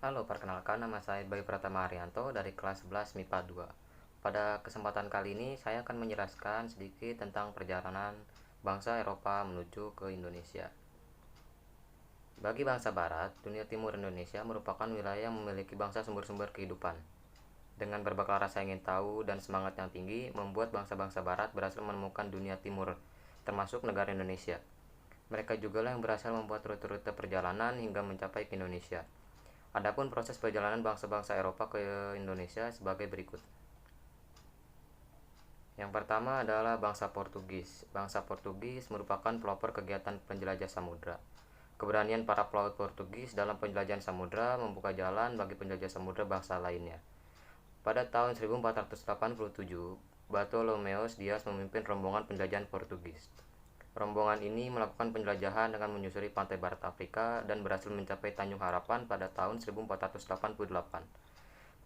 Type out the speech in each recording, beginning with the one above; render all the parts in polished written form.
Halo, perkenalkan nama saya Bayu Pratama Arianto dari kelas 11 MIPA 2. Pada kesempatan kali ini saya akan menjelaskan sedikit tentang perjalanan bangsa Eropa menuju ke Indonesia. Bagi bangsa Barat, dunia timur Indonesia merupakan wilayah yang memiliki bangsa sumber-sumber kehidupan. Dengan berbekal rasa ingin tahu dan semangat yang tinggi, membuat bangsa-bangsa Barat berhasil menemukan dunia timur, termasuk negara Indonesia. Mereka juga yang berhasil membuat rute-rute perjalanan hingga mencapai ke Indonesia. Adapun proses perjalanan bangsa-bangsa Eropa ke Indonesia sebagai berikut. Yang pertama adalah bangsa Portugis. Bangsa Portugis merupakan pelopor kegiatan penjelajah samudra. Keberanian para pelaut Portugis dalam penjelajahan samudra membuka jalan bagi penjelajah samudra bangsa lainnya. Pada tahun 1487, Bartolomeus Dias memimpin rombongan penjelajahan Portugis. Rombongan ini melakukan penjelajahan dengan menyusuri pantai barat Afrika dan berhasil mencapai Tanjung Harapan pada tahun 1488.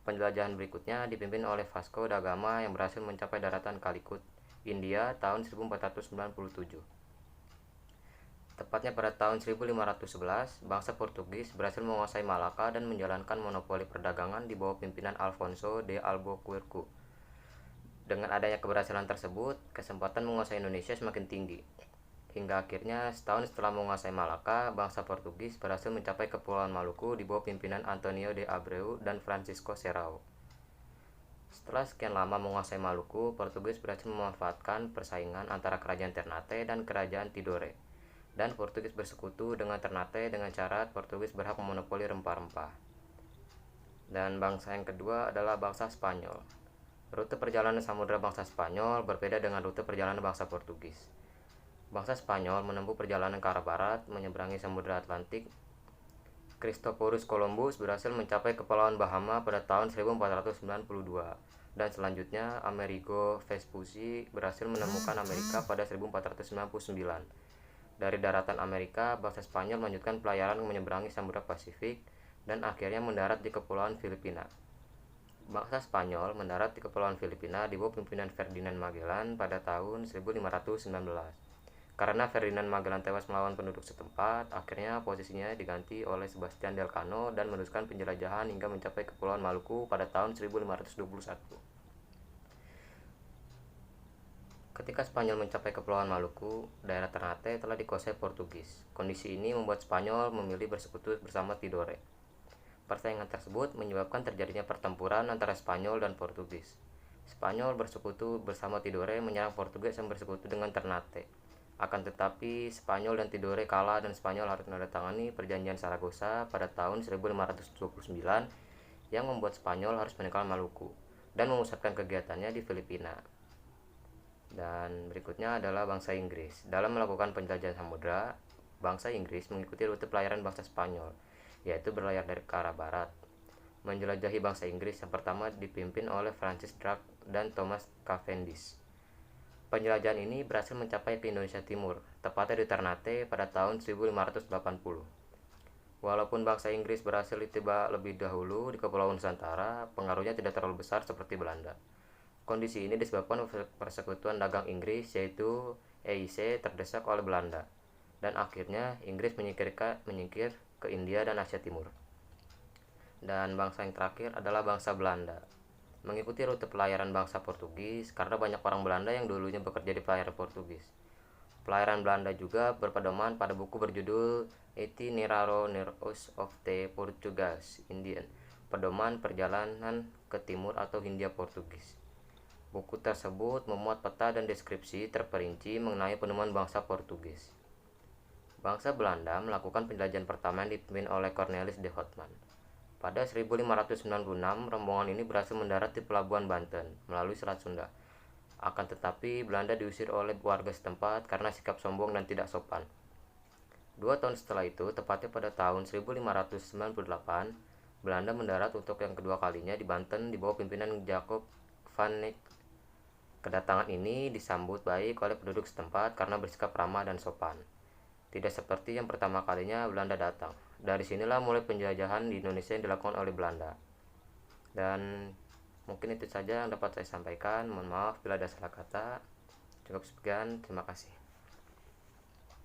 Penjelajahan berikutnya dipimpin oleh Vasco da Gama yang berhasil mencapai daratan Calicut, India tahun 1497. Tepatnya pada tahun 1511, bangsa Portugis berhasil menguasai Malaka dan menjalankan monopoli perdagangan di bawah pimpinan Alfonso de Albuquerque. Dengan adanya keberhasilan tersebut, kesempatan menguasai Indonesia semakin tinggi. Hingga akhirnya setahun setelah menguasai Malaka, bangsa Portugis berhasil mencapai Kepulauan Maluku di bawah pimpinan Antonio de Abreu dan Francisco Serrao. Setelah sekian lama menguasai Maluku, Portugis berhasil memanfaatkan persaingan antara kerajaan Ternate dan kerajaan Tidore. Dan Portugis bersekutu dengan Ternate dengan syarat Portugis berhak memonopoli rempah-rempah. Dan bangsa yang kedua adalah bangsa Spanyol. Rute perjalanan samudra bangsa Spanyol berbeda dengan rute perjalanan bangsa Portugis. Bangsa Spanyol menempuh perjalanan ke arah barat, menyeberangi Samudra Atlantik. Christophorus Columbus berhasil mencapai Kepulauan Bahama pada tahun 1492, dan selanjutnya Amerigo Vespucci berhasil menemukan Amerika pada 1499. Dari daratan Amerika, bangsa Spanyol melanjutkan pelayaran menyeberangi Samudra Pasifik dan akhirnya mendarat di Kepulauan Filipina. Bangsa Spanyol mendarat di Kepulauan Filipina di bawah pimpinan Ferdinand Magellan pada tahun 1519. Karena Ferdinand Magellan tewas melawan penduduk setempat, akhirnya posisinya diganti oleh Sebastian Elcano dan meneruskan penjelajahan hingga mencapai Kepulauan Maluku pada tahun 1521. Ketika Spanyol mencapai Kepulauan Maluku, daerah Ternate telah dikuasai Portugis. Kondisi ini membuat Spanyol memilih bersekutu bersama Tidore. Persaingan tersebut menyebabkan terjadinya pertempuran antara Spanyol dan Portugis. Spanyol bersekutu bersama Tidore menyerang Portugis yang bersekutu dengan Ternate. Akan tetapi, Spanyol dan Tidore kalah dan Spanyol harus menandatangani perjanjian Saragossa pada tahun 1529 yang membuat Spanyol harus meninggalkan Maluku dan memusatkan kegiatannya di Filipina. Dan berikutnya adalah bangsa Inggris. Dalam melakukan penjelajahan samudra, bangsa Inggris mengikuti rute pelayaran bangsa Spanyol, yaitu berlayar dari ke arah barat. Menjelajahi bangsa Inggris yang pertama dipimpin oleh Francis Drake dan Thomas Cavendish. Penjelajahan ini berhasil mencapai ke Indonesia Timur, tepatnya di Ternate pada tahun 1580. Walaupun bangsa Inggris berhasil tiba lebih dahulu di Kepulauan Nusantara, pengaruhnya tidak terlalu besar seperti Belanda. Kondisi ini disebabkan persekutuan dagang Inggris yaitu EIC terdesak oleh Belanda, dan akhirnya Inggris menyingkir ke India dan Asia Timur. Dan bangsa yang terakhir adalah bangsa Belanda. Mengikuti rute pelayaran bangsa Portugis karena banyak orang Belanda yang dulunya bekerja di pelayaran Portugis. Pelayaran Belanda juga berpedoman pada buku berjudul Itinerarios of the Portuguese Indian, pedoman perjalanan ke timur atau Hindia Portugis. Buku tersebut memuat peta dan deskripsi terperinci mengenai penemuan bangsa Portugis. Bangsa Belanda melakukan penjelajahan pertama yang dipimpin oleh Cornelis de Houtman. Pada 1596, rombongan ini berhasil mendarat di Pelabuhan Banten melalui Selat Sunda. Akan tetapi, Belanda diusir oleh warga setempat karena sikap sombong dan tidak sopan. 2 tahun setelah itu, tepatnya pada tahun 1598, Belanda mendarat untuk yang kedua kalinya di Banten di bawah pimpinan Jacob van Eyck. Kedatangan ini disambut baik oleh penduduk setempat karena bersikap ramah dan sopan. Tidak seperti yang pertama kalinya Belanda datang. Dari sinilah mulai penjajahan di Indonesia yang dilakukan oleh Belanda. Dan mungkin itu saja yang dapat saya sampaikan. Mohon maaf bila ada salah kata. Cukup sekian, terima kasih.